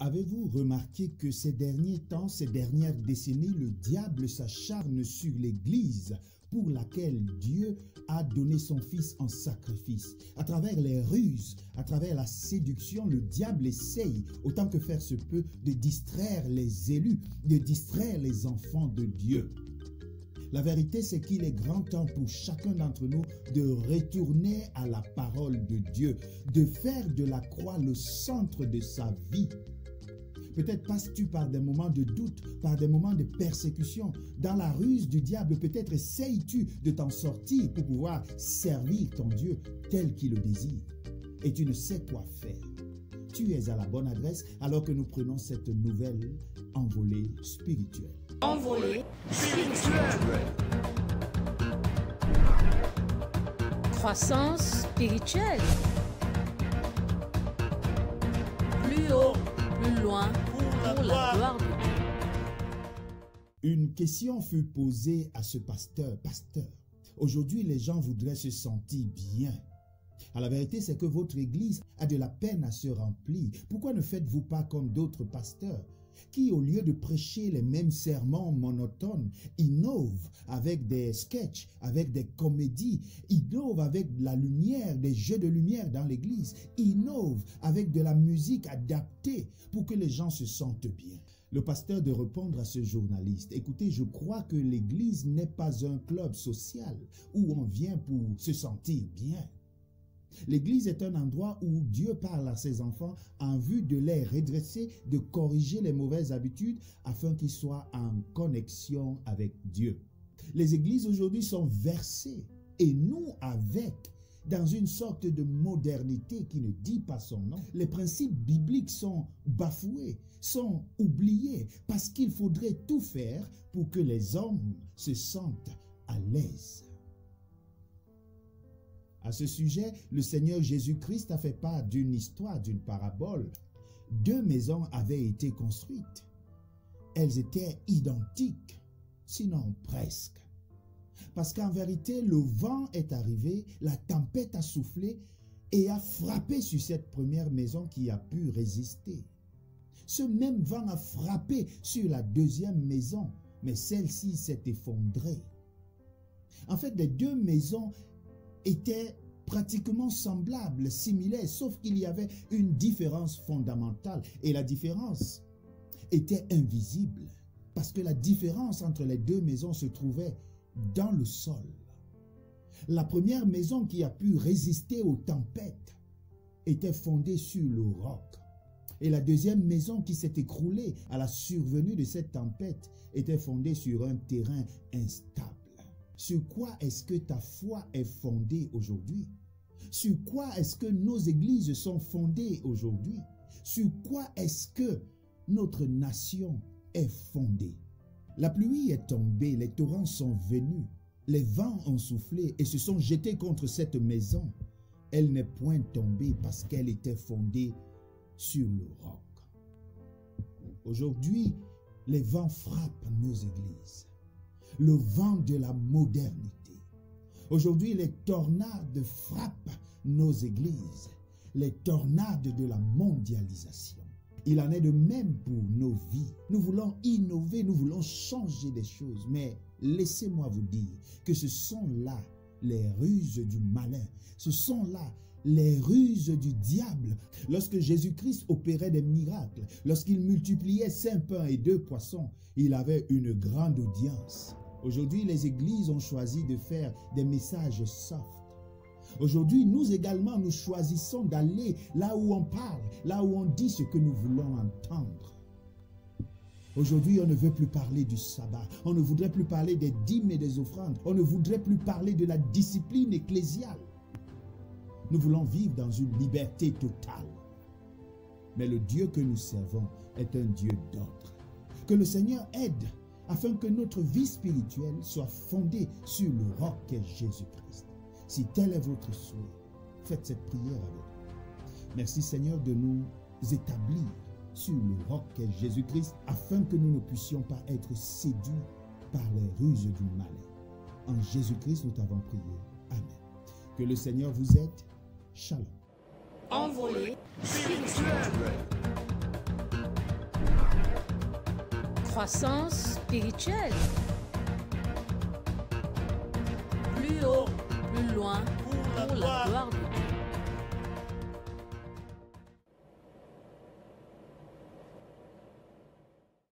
Avez-vous remarqué que ces derniers temps, ces dernières décennies, le diable s'acharne sur l'Église pour laquelle Dieu a donné son Fils en sacrifice? À travers les ruses, à travers la séduction, le diable essaye, autant que faire se peut, de distraire les élus, de distraire les enfants de Dieu. La vérité, c'est qu'il est grand temps pour chacun d'entre nous de retourner à la parole de Dieu, de faire de la croix le centre de sa vie. Peut-être passes-tu par des moments de doute, par des moments de persécution. Dans la ruse du diable, peut-être essayes-tu de t'en sortir pour pouvoir servir ton Dieu tel qu'il le désire. Et tu ne sais quoi faire. Tu es à la bonne adresse alors que nous prenons cette nouvelle envolée spirituelle. Envolée spirituelle. Croissance spirituelle. Plus haut, plus loin, pour la gloire de Dieu. Une question fut posée à ce pasteur. Pasteur, aujourd'hui les gens voudraient se sentir bien. À la vérité, c'est que votre église a de la peine à se remplir. Pourquoi ne faites-vous pas comme d'autres pasteurs qui, au lieu de prêcher les mêmes sermons monotones, innovent avec des sketchs, avec des comédies, innovent avec la lumière, des jeux de lumière dans l'église, innovent avec de la musique adaptée pour que les gens se sentent bien? Le pasteur de répondre à ce journaliste: écoutez, je crois que l'église n'est pas un club social où on vient pour se sentir bien. L'église est un endroit où Dieu parle à ses enfants en vue de les redresser, de corriger les mauvaises habitudes afin qu'ils soient en connexion avec Dieu. Les églises aujourd'hui sont versées et nous avec dans une sorte de modernité qui ne dit pas son nom. Les principes bibliques sont bafoués, sont oubliés parce qu'il faudrait tout faire pour que les hommes se sentent à l'aise. À ce sujet, le Seigneur Jésus-Christ a fait part d'une histoire, d'une parabole. 2 maisons avaient été construites. Elles étaient identiques, sinon presque. Parce qu'en vérité, le vent est arrivé, la tempête a soufflé et a frappé sur cette première maison qui a pu résister. Ce même vent a frappé sur la deuxième maison, mais celle-ci s'est effondrée. En fait, les 2 maisons étaient pratiquement semblables, similaires, sauf qu'il y avait une différence fondamentale. Et la différence était invisible, parce que la différence entre les 2 maisons se trouvait dans le sol. La première maison qui a pu résister aux tempêtes était fondée sur le roc. Et la deuxième maison qui s'est écroulée à la survenue de cette tempête était fondée sur un terrain instable. Sur quoi est-ce que ta foi est fondée aujourd'hui? Sur quoi est-ce que nos églises sont fondées aujourd'hui? Sur quoi est-ce que notre nation est fondée? La pluie est tombée, les torrents sont venus, les vents ont soufflé et se sont jetés contre cette maison. Elle n'est point tombée parce qu'elle était fondée sur le roc. Aujourd'hui, les vents frappent nos églises. Le vent de la modernité. Aujourd'hui, les tornades frappent nos églises. Les tornades de la mondialisation. Il en est de même pour nos vies. Nous voulons innover, nous voulons changer des choses. Mais laissez-moi vous dire que ce sont là les ruses du malin. Ce sont là les ruses du diable. Lorsque Jésus-Christ opérait des miracles, lorsqu'il multipliait 5 pains et 2 poissons, il avait une grande audience. Aujourd'hui, les églises ont choisi de faire des messages soft. Aujourd'hui, nous également, nous choisissons d'aller là où on parle, là où on dit ce que nous voulons entendre. Aujourd'hui, on ne veut plus parler du sabbat. On ne voudrait plus parler des dîmes et des offrandes. On ne voudrait plus parler de la discipline ecclésiale. Nous voulons vivre dans une liberté totale. Mais le Dieu que nous servons est un Dieu d'ordre. Que le Seigneur aide afin que notre vie spirituelle soit fondée sur le roc qu'est Jésus-Christ. Si tel est votre souhait, faites cette prière avec nous. Merci Seigneur de nous établir sur le roc qu'est Jésus-Christ afin que nous ne puissions pas être séduits par les ruses du malin. En Jésus-Christ, nous t'avons prié. Amen. Que le Seigneur vous aide. Shalom. Envolée spirituelle. croissance spirituelle. Plus haut, plus loin pour la gloire de Dieu.